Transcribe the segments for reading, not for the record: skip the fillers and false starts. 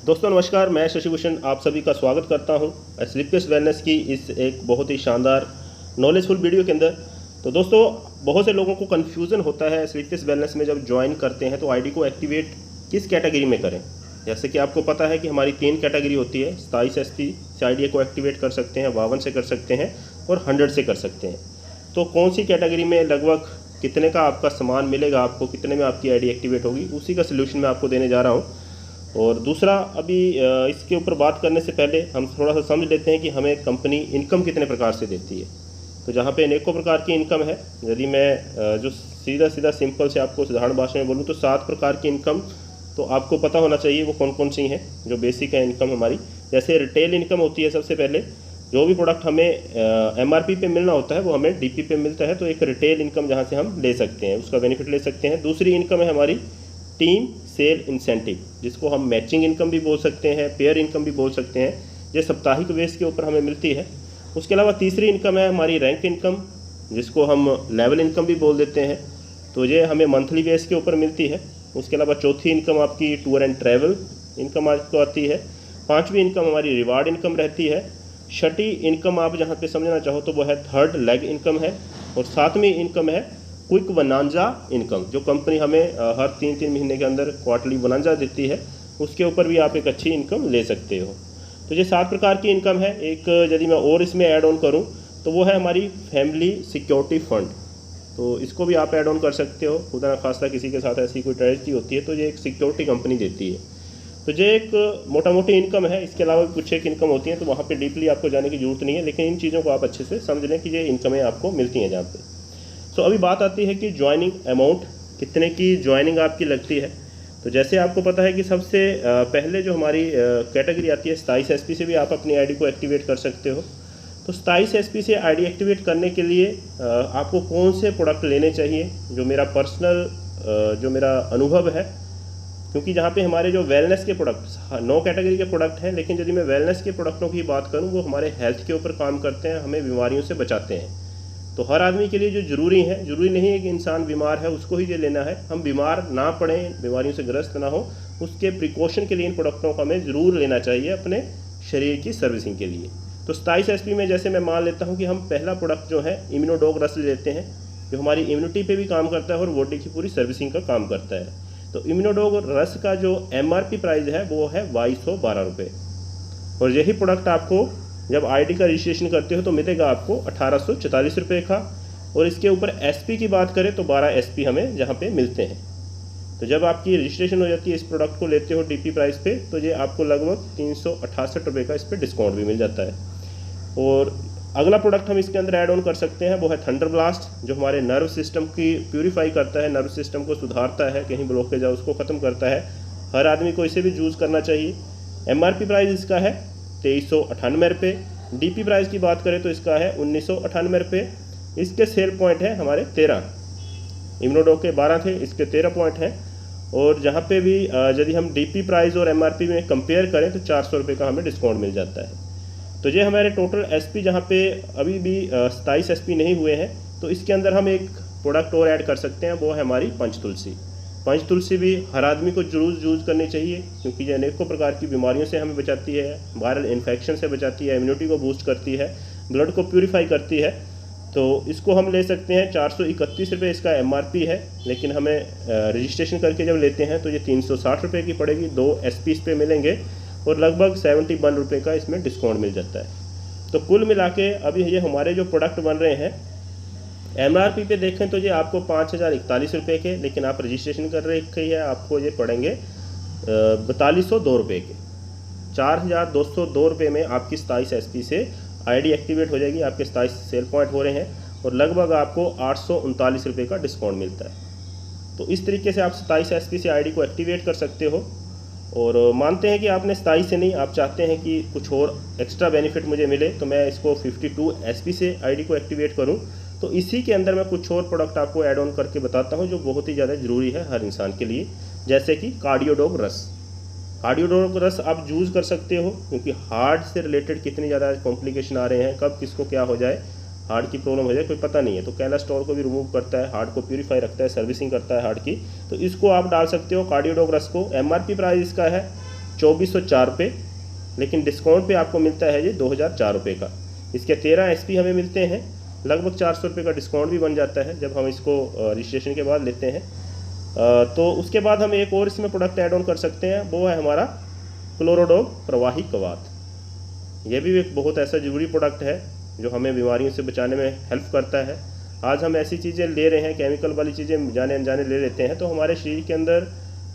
दोस्तों नमस्कार, मैं शशिभूषण आप सभी का स्वागत करता हूं स्लीपलेस वेलनेस की इस एक बहुत ही शानदार नॉलेजफुल वीडियो के अंदर। तो दोस्तों, बहुत से लोगों को कन्फ्यूज़न होता है स्लीपलेस वेलनेस में जब ज्वाइन करते हैं तो आईडी को एक्टिवेट किस कैटेगरी में करें। जैसे कि आपको पता है कि हमारी 3 कैटेगरी होती है। 27 SP से आईडी को एक्टिवेट कर सकते हैं, 52 से कर सकते हैं और 100 से कर सकते हैं। तो कौन सी कैटेगरी में लगभग कितने का आपका सामान मिलेगा, आपको कितने में आपकी आईडी एक्टिवेट होगी, उसी का सोल्यूशन मैं आपको देने जा रहा हूँ। और दूसरा, अभी इसके ऊपर बात करने से पहले हम थोड़ा सा समझ लेते हैं कि हमें कंपनी इनकम कितने प्रकार से देती है। तो जहाँ पे अनेकों प्रकार की इनकम है, यदि मैं जो सीधा सिंपल से आपको साधारण भाषा में बोलूँ तो 7 प्रकार की इनकम तो आपको पता होना चाहिए वो कौन कौन सी हैं जो बेसिक है इनकम हमारी। जैसे रिटेल इनकम होती है, सबसे पहले जो भी प्रोडक्ट हमें MRP पे मिलना होता है वो हमें DP पे मिलता है, तो एक रिटेल इनकम जहाँ से हम ले सकते हैं, उसका बेनिफिट ले सकते हैं। दूसरी इनकम है हमारी टीम सेल इंसेंटिव, जिसको हम मैचिंग इनकम भी बोल सकते हैं, पेयर इनकम भी बोल सकते हैं। ये साप्ताहिक बेस के ऊपर हमें मिलती है। उसके अलावा तीसरी इनकम है हमारी रैंक इनकम, जिसको हम लेवल इनकम भी बोल देते हैं, तो ये हमें मंथली बेस के ऊपर मिलती है। उसके अलावा चौथी इनकम आपकी टूर एंड ट्रैवल इनकम आपको आती है। 5वीं इनकम हमारी रिवार्ड इनकम रहती है। 6ठी इनकम आप जहाँ पे समझना चाहो तो वो है थर्ड लेग इनकम है। और 7वीं इनकम है क्विक बोनांजा इनकम, जो कंपनी हमें हर 3-3 महीने के अंदर क्वार्टरली बोनांजा देती है, उसके ऊपर भी आप एक अच्छी इनकम ले सकते हो। तो ये 7 प्रकार की इनकम है। एक यदि मैं और इसमें ऐड ऑन करूं तो वो है हमारी फैमिली सिक्योरिटी फंड, तो इसको भी आप ऐड ऑन कर सकते हो। खुदा ना खास्ता किसी के साथ ऐसी कोई ट्रेजेडी होती है तो ये एक सिक्योरिटी कंपनी देती है। तो ये एक मोटा मोटी इनकम है। इसके अलावा भी कुछ एक इनकम होती है, तो वहाँ पर डीपली आपको जाने की जरूरत नहीं है, लेकिन इन चीज़ों को आप अच्छे से समझ लें कि ये इनकमें आपको मिलती हैं जहाँ पर। तो अभी बात आती है कि ज्वाइनिंग अमाउंट कितने की ज्वाइनिंग आपकी लगती है। तो जैसे आपको पता है कि सबसे पहले जो हमारी कैटेगरी आती है 27 SP से भी आप अपनी आईडी को एक्टिवेट कर सकते हो। तो 27 SP से आईडी एक्टिवेट करने के लिए आपको कौन से प्रोडक्ट लेने चाहिए, जो मेरा पर्सनल जो मेरा अनुभव है, क्योंकि जहाँ पे हमारे जो वेलनेस के प्रोडक्ट 9 कैटेगरी के प्रोडक्ट हैं, लेकिन यदि मैं वेलनेस के प्रोडक्टों की बात करूँ वो हमारे हेल्थ के ऊपर काम करते हैं, हमें बीमारियों से बचाते हैं। तो हर आदमी के लिए जो ज़रूरी नहीं है कि इंसान बीमार है उसको ही ये लेना है। हम बीमार ना पड़ें, बीमारियों से ग्रस्त ना हो, उसके प्रिकॉशन के लिए इन प्रोडक्टों का हमें ज़रूर लेना चाहिए अपने शरीर की सर्विसिंग के लिए। तो 27 SP में जैसे मैं मान लेता हूँ कि हम पहला प्रोडक्ट जो है इम्यूनोडॉग रस लेते हैं, जो हमारी इम्यूनिटी पे भी काम करता है और बॉडी की पूरी सर्विसिंग का काम करता है। तो इम्यूनोडॉग रस का जो MRP प्राइस है वो है 2212 रुपये, और यही प्रोडक्ट आपको जब आईडी का रजिस्ट्रेशन करते हो तो मिलेगा आपको 1844 रुपये का। और इसके ऊपर SP की बात करें तो 12 SP हमें जहाँ पे मिलते हैं। तो जब आपकी रजिस्ट्रेशन हो जाती है, इस प्रोडक्ट को लेते हो DP प्राइस पे, तो ये आपको लगभग 368 रुपये का इस पर डिस्काउंट भी मिल जाता है। और अगला प्रोडक्ट हम इसके अंदर ऐड ऑन कर सकते हैं, वो है थंडर ब्लास्ट, जो हमारे नर्व सिस्टम की प्यूरीफाई करता है, नर्व सिस्टम को सुधारता है, कहीं ब्लॉकेज है उसको ख़त्म करता है। हर आदमी को इसे भी यूज़ करना चाहिए। MRP प्राइस इसका है 2398 रुपये। DP प्राइस की बात करें तो इसका है 1998 रुपये। इसके सेल पॉइंट है हमारे 13, इम्यूनोडॉग के 12 थे, इसके 13 पॉइंट हैं। और जहाँ पे भी यदि हम DP प्राइस और MRP में कंपेयर करें तो 400 रुपये का हमें डिस्काउंट मिल जाता है। तो ये हमारे टोटल SP जहाँ पे अभी भी 27 SP नहीं हुए हैं, तो इसके अंदर हम एक प्रोडक्ट और ऐड कर सकते हैं, वो है हमारी पंचतुलसी। पंचतुलसी भी हर आदमी को जरूर यूज़ करनी चाहिए, क्योंकि ये अनेकों प्रकार की बीमारियों से हमें बचाती है, वायरल इन्फेक्शन से बचाती है, इम्यूनिटी को बूस्ट करती है, ब्लड को प्यूरीफाई करती है। तो इसको हम ले सकते हैं 431 रुपये इसका MRP है, लेकिन हमें रजिस्ट्रेशन करके जब लेते हैं तो ये 360 रुपये की पड़ेगी। 2 SP इस पे मिलेंगे और लगभग 71 रुपये का इसमें डिस्काउंट मिल जाता है। तो कुल मिला के अभी ये हमारे जो प्रोडक्ट बन रहे हैं MRP पे देखें तो ये आपको 5041 रुपये के, लेकिन आप रजिस्ट्रेशन कर रहे हैं आपको ये पड़ेंगे 4202 रुपये के। 4202 रुपये में आपकी 27 SP से आईडी एक्टिवेट हो जाएगी। आपके 27 सेल पॉइंट हो रहे हैं और लगभग आपको 839 रुपये का डिस्काउंट मिलता है। तो इस तरीके से आप 27 SP से आईडी को एक्टिवेट कर सकते हो। और मानते हैं कि आपने 27 से नहीं, आप चाहते हैं कि कुछ और एक्स्ट्रा बेनिफिट मुझे मिले, तो मैं इसको 52 SP से आईडी को एक्टिवेट करूं, तो इसी के अंदर मैं कुछ और प्रोडक्ट आपको ऐड ऑन करके बताता हूं जो बहुत ही ज़्यादा ज़रूरी है हर इंसान के लिए। जैसे कि कार्डियोडॉग रस। कार्डियोडॉग रस आप यूज़ कर सकते हो, क्योंकि हार्ट से रिलेटेड कितनी ज़्यादा कॉम्प्लिकेशन आ रहे हैं, कब किसको क्या हो जाए, हार्ट की प्रॉब्लम हो जाए कोई पता नहीं है। तो कोलेस्ट्रॉल को भी रिमूव करता है, हार्ट को प्यूरीफाई रखता है, सर्विसिंग करता है हार्ट की। तो इसको आप डाल सकते हो कार्डियोडॉग रस को। MRP प्राइस इसका है 2404 रुपये, लेकिन डिस्काउंट पे आपको मिलता है ये 2004 रुपये का। इसके 13 SP हमें मिलते हैं, लगभग 400 रुपये का डिस्काउंट भी बन जाता है जब हम इसको रजिस्ट्रेशन के बाद लेते हैं। तो उसके बाद हम एक और इसमें प्रोडक्ट ऐड ऑन कर सकते हैं, वो है हमारा क्लोरोडॉग प्रवाही कवात। यह भी एक बहुत ऐसा ज़रूरी प्रोडक्ट है जो हमें बीमारियों से बचाने में हेल्प करता है। आज हम ऐसी चीज़ें ले रहे हैं, केमिकल वाली चीज़ें जाने अनजाने ले लेते हैं, तो हमारे शरीर के अंदर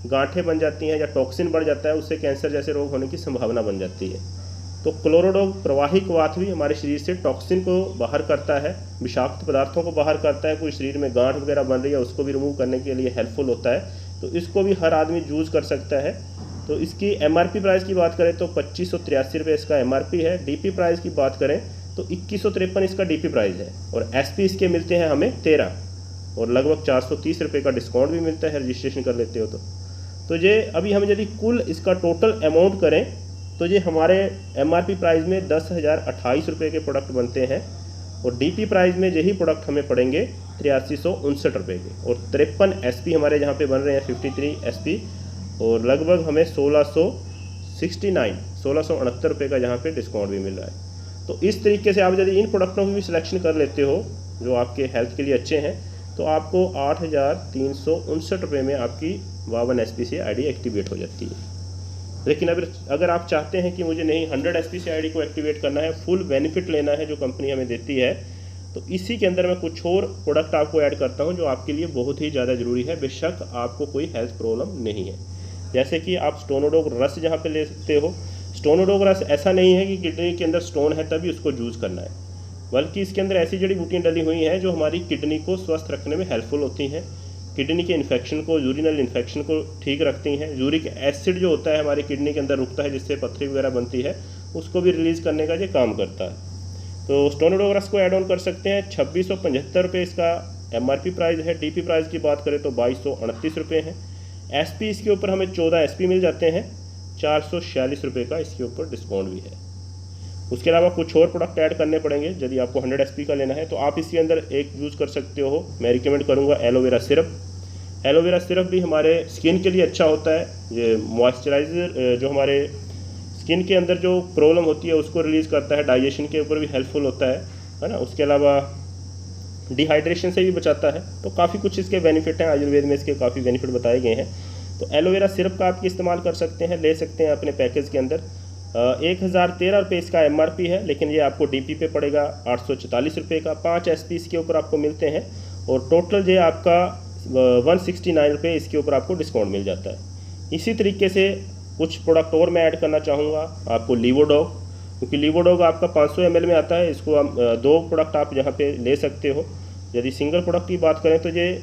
गांठें बन जाती हैं या टॉक्सिन बढ़ जाता है, उससे कैंसर जैसे रोग होने की संभावना बन जाती है। तो क्लोरोडॉग प्रवाही कवात भी हमारे शरीर से टॉक्सिन को बाहर करता है, विषाक्त पदार्थों को बाहर करता है। कोई शरीर में गांठ वगैरह बन रही है उसको भी रिमूव करने के लिए हेल्पफुल होता है। तो इसको भी हर आदमी यूज़ कर सकता है। तो इसकी MRP प्राइस की बात करें तो 2583 रुपये इसका MRP है। DP प्राइस की बात करें तो 2153 इसका DP प्राइस है, और SP इसके मिलते हैं हमें 13, और लगभग 430 रुपये का डिस्काउंट भी मिलता है रजिस्ट्रेशन कर लेते हो तो ये अभी हम यदि कुल इसका टोटल अमाउंट करें तो ये हमारे MRP प्राइस में 10,028 रुपये के प्रोडक्ट बनते हैं, और DP प्राइस में यही प्रोडक्ट हमें पड़ेंगे 8359 रुपये के, और 53 SP हमारे जहाँ पे बन रहे हैं 53 SP, और लगभग हमें 1669 रुपये का यहाँ पे डिस्काउंट भी मिल रहा है। तो इस तरीके से आप यदि इन प्रोडक्टों की भी सिलेक्शन कर लेते हो जो आपके हेल्थ के लिए अच्छे हैं, तो आपको 8,359 रुपये में आपकी 52 SP से ID एक्टिवेट हो जाती है। लेकिन अगर आप चाहते हैं कि मुझे नहीं 100 SP से ID को एक्टिवेट करना है, फुल बेनिफिट लेना है जो कंपनी हमें देती है, तो इसी के अंदर मैं कुछ और प्रोडक्ट आपको ऐड करता हूं जो आपके लिए बहुत ही ज़्यादा ज़रूरी है, बेशक आपको कोई हेल्थ प्रॉब्लम नहीं है। जैसे कि आप स्टोनोडॉग रस जहाँ पे ले सकते हो। स्टोनोडॉग रस ऐसा नहीं है कि किडनी के अंदर स्टोन है तभी उसको यूज़ करना है, बल्कि इसके अंदर ऐसी जड़ी बूटियाँ डली हुई हैं जो हमारी किडनी को स्वस्थ रखने में हेल्पफुल होती हैं, किडनी के इन्फेक्शन को, यूरिनल इन्फेक्शन को ठीक रखती हैं। यूरिक एसिड जो होता है हमारी किडनी के अंदर रुकता है जिससे पथरी वगैरह बनती है, उसको भी रिलीज़ करने का ये काम करता है। तो स्टोनोडॉग रस को ऐड ऑन कर सकते हैं। 2675 रुपये इसका MRP प्राइस है। DP प्राइस की बात करें तो 2238 रुपये है। SP इसके ऊपर हमें 14 SP मिल जाते हैं, 446 रुपये का इसके ऊपर डिस्काउंट भी है। उसके अलावा कुछ और प्रोडक्ट ऐड करने पड़ेंगे। यदि आपको 100 SP का लेना है तो आप इसके अंदर एक यूज़ कर सकते हो, मैं रिकमेंड करूँगा एलोवेरा सिरप। एलोवेरा सिरप भी हमारे स्किन के लिए अच्छा होता है। ये मॉइस्चराइज़र जो हमारे स्किन के अंदर जो प्रॉब्लम होती है उसको रिलीज़ करता है, डाइजेशन के ऊपर भी हेल्पफुल होता है ना। उसके अलावा डिहाइड्रेशन से भी बचाता है। तो काफ़ी कुछ इसके बेनिफिट हैं, आयुर्वेद में इसके काफ़ी बेनिफिट बताए गए हैं। तो एलोवेरा सिरप का आप इस्तेमाल कर सकते हैं, ले सकते हैं अपने पैकेज के अंदर। 1013 रुपये इसका MRP है, लेकिन ये आपको DP पे पड़ेगा 844 रुपये का। 5 SP इसके ऊपर आपको मिलते हैं, और टोटल ये आपका 169 रुपये इसके ऊपर आपको डिस्काउंट मिल जाता है। इसी तरीके से कुछ प्रोडक्ट और मैं ऐड करना चाहूँगा आपको, लीवोडॉग, क्योंकि लीवोडॉग आपका 500 ml में आता है। इसको हम 2 प्रोडक्ट आप यहाँ पे ले सकते हो। यदि सिंगल प्रोडक्ट की बात करें तो ये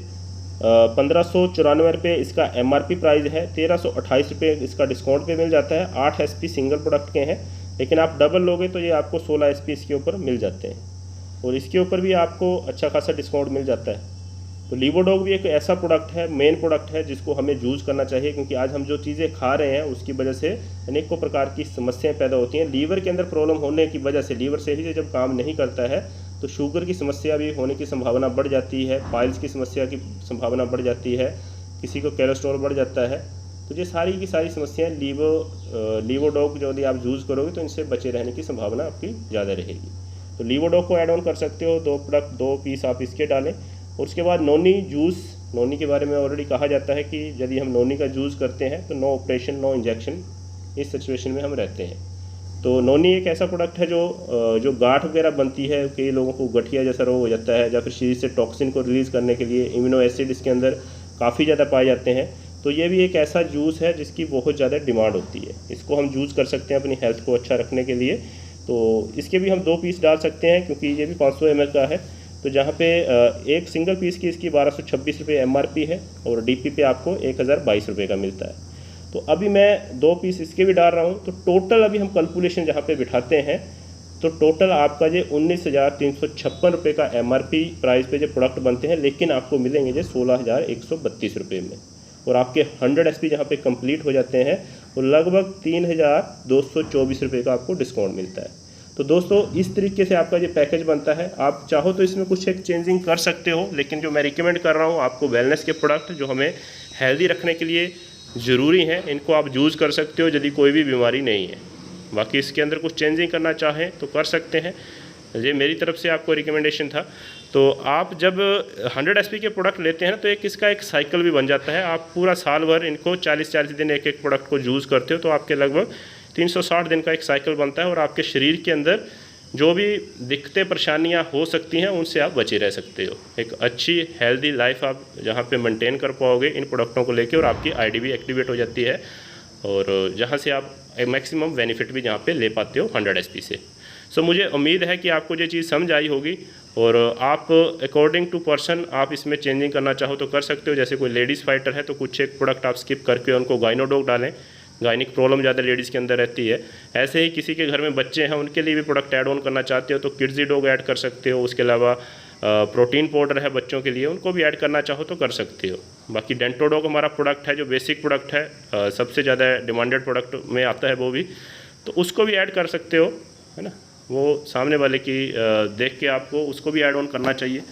1594 रुपये इसका MRP प्राइस है, 1328 रुपये इसका डिस्काउंट पे मिल जाता है। 8 SP सिंगल प्रोडक्ट के हैं, लेकिन आप डबल लोगे तो ये आपको 16 SP इसके ऊपर मिल जाते हैं, और इसके ऊपर भी आपको अच्छा खासा डिस्काउंट मिल जाता है। तो लीवोडॉग भी एक ऐसा प्रोडक्ट है, मेन प्रोडक्ट है, जिसको हमें यूज़ करना चाहिए, क्योंकि आज हम जो चीज़ें खा रहे हैं उसकी वजह से अनेकों प्रकार की समस्याएं पैदा होती हैं। लीवर के अंदर प्रॉब्लम होने की वजह से, लीवर सही से जब काम नहीं करता है तो शुगर की समस्या भी होने की संभावना बढ़ जाती है, पाइल्स की समस्या की संभावना बढ़ जाती है, किसी को कोलेस्ट्रॉल बढ़ जाता है। तो ये सारी की सारी समस्याएँ लीवोडॉग जो यदि आप यूज़ करोगे तो इनसे बचे रहने की संभावना आपकी ज़्यादा रहेगी। तो लीवोडॉग को ऐड ऑन कर सकते हो, 2 प्रोडक्ट 2 पीस आप इसके डालें। और उसके बाद नोनी जूस, नोनी के बारे में ऑलरेडी कहा जाता है कि यदि हम नोनी का जूस करते हैं तो नो ऑपरेशन नो इंजेक्शन, इस सिचुएशन में हम रहते हैं। तो नोनी एक ऐसा प्रोडक्ट है जो गांठ वगैरह बनती है, कई लोगों को गठिया जैसा रोग हो जाता है, या फिर शरीर से टॉक्सिन को रिलीज़ करने के लिए इम्यूनो एसिड इसके अंदर काफ़ी ज़्यादा पाए जाते हैं। तो ये भी एक ऐसा जूस है जिसकी बहुत ज़्यादा डिमांड होती है। इसको हम यूज़ कर सकते हैं अपनी हेल्थ को अच्छा रखने के लिए। तो इसके भी हम 2 पीस डाल सकते हैं, क्योंकि ये भी 500 ml का है। तो जहाँ पे एक सिंगल पीस की इसकी 1226 रुपये MRP है, और DP पे आपको 1022 रुपये का मिलता है। तो अभी मैं 2 पीस इसके भी डाल रहा हूँ। तो टोटल अभी हम कैलकुलेशन जहाँ पे बिठाते हैं तो टोटल आपका ये 19,356 रुपये का MRP प्राइस पे जो प्रोडक्ट बनते हैं, लेकिन आपको मिलेंगे ये 16,132 रुपये में, और आपके 100 SP जहाँ पे कंप्लीट हो जाते हैं वो लगभग 3,224 रुपये का आपको डिस्काउंट मिलता है। तो दोस्तों इस तरीके से आपका ये पैकेज बनता है। आप चाहो तो इसमें कुछ एक चेंजिंग कर सकते हो, लेकिन जो मैं रिकमेंड कर रहा हूँ आपको वेलनेस के प्रोडक्ट जो हमें हेल्दी रखने के लिए ज़रूरी हैं, इनको आप यूज़ कर सकते हो यदि कोई भी बीमारी नहीं है। बाकी इसके अंदर कुछ चेंजिंग करना चाहें तो कर सकते हैं, ये मेरी तरफ से आपको रिकमेंडेशन था। तो आप जब 100 SP के प्रोडक्ट लेते हैं ना, तो इसका एक साइकिल भी बन जाता है। आप पूरा साल भर इनको 40-40 दिन एक एक प्रोडक्ट को यूज़ करते हो तो आपके लगभग 360 दिन का एक साइकिल बनता है और आपके शरीर के अंदर जो भी दिक्कतें परेशानियां हो सकती हैं उनसे आप बचे रह सकते हो। एक अच्छी हेल्दी लाइफ आप जहाँ पे मेंटेन कर पाओगे इन प्रोडक्टों को लेके, और आपकी ID भी एक्टिवेट हो जाती है और जहाँ से आप मैक्सिमम बेनिफिट भी जहाँ पे ले पाते हो 100 SP से। सो मुझे उम्मीद है कि आपको ये चीज़ समझ आई होगी और आप अकॉर्डिंग टू पर्सन आप इसमें चेंजिंग करना चाहो तो कर सकते हो। जैसे कोई लेडीज़ फाइटर है तो कुछ एक प्रोडक्ट आप स्किप करके उनको गाइनोडॉग डालें, गायनिक प्रॉब्लम ज़्यादा लेडीज़ के अंदर रहती है। ऐसे ही किसी के घर में बच्चे हैं उनके लिए भी प्रोडक्ट ऐड ऑन करना चाहते हो तो किड्जी डॉग ऐड कर सकते हो। उसके अलावा प्रोटीन पाउडर है बच्चों के लिए, उनको भी ऐड करना चाहो तो कर सकते हो। बाकी डेंटोडॉग हमारा प्रोडक्ट है जो बेसिक प्रोडक्ट है, सबसे ज़्यादा डिमांडेड प्रोडक्ट में आता है वो भी, तो उसको भी ऐड कर सकते हो, है ना। वो सामने वाले की देख के आपको उसको भी ऐड ऑन करना चाहिए।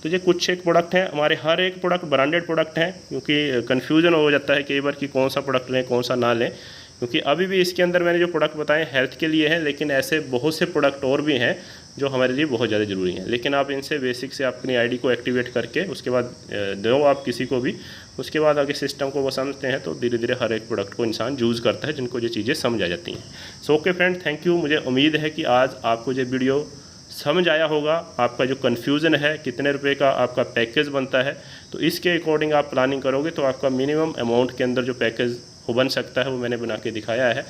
तो ये कुछ एक प्रोडक्ट हैं, हमारे हर एक प्रोडक्ट ब्रांडेड प्रोडक्ट हैं, क्योंकि कन्फ्यूज़न हो जाता है कई बार कि कौन सा प्रोडक्ट लें कौन सा ना लें। क्योंकि अभी भी इसके अंदर मैंने जो प्रोडक्ट बताए हेल्थ के लिए हैं, लेकिन ऐसे बहुत से प्रोडक्ट और भी हैं जो हमारे लिए बहुत ज़्यादा ज़रूरी हैं। लेकिन आप इनसे बेसिक से अपनी ID को एक्टिवेट करके उसके बाद दो आप किसी को भी, उसके बाद आगे सिस्टम को वो समझते हैं तो धीरे धीरे हर एक प्रोडक्ट को इंसान यूज़ करता है जिनको ये चीज़ें समझ आ जाती हैं। So okay friend, thank you. मुझे उम्मीद है कि आज आपको ये वीडियो समझ आया होगा। आपका जो कन्फ्यूज़न है कितने रुपए का आपका पैकेज बनता है, तो इसके अकॉर्डिंग आप प्लानिंग करोगे तो आपका मिनिमम अमाउंट के अंदर जो पैकेज वो बन सकता है वो मैंने बना के दिखाया है।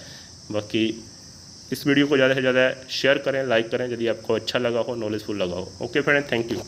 बाकी इस वीडियो को ज़्यादा से ज़्यादा शेयर करें, लाइक करें यदि आपको अच्छा लगा हो, नॉलेजफुल लगा हो। Okay friend, thank you.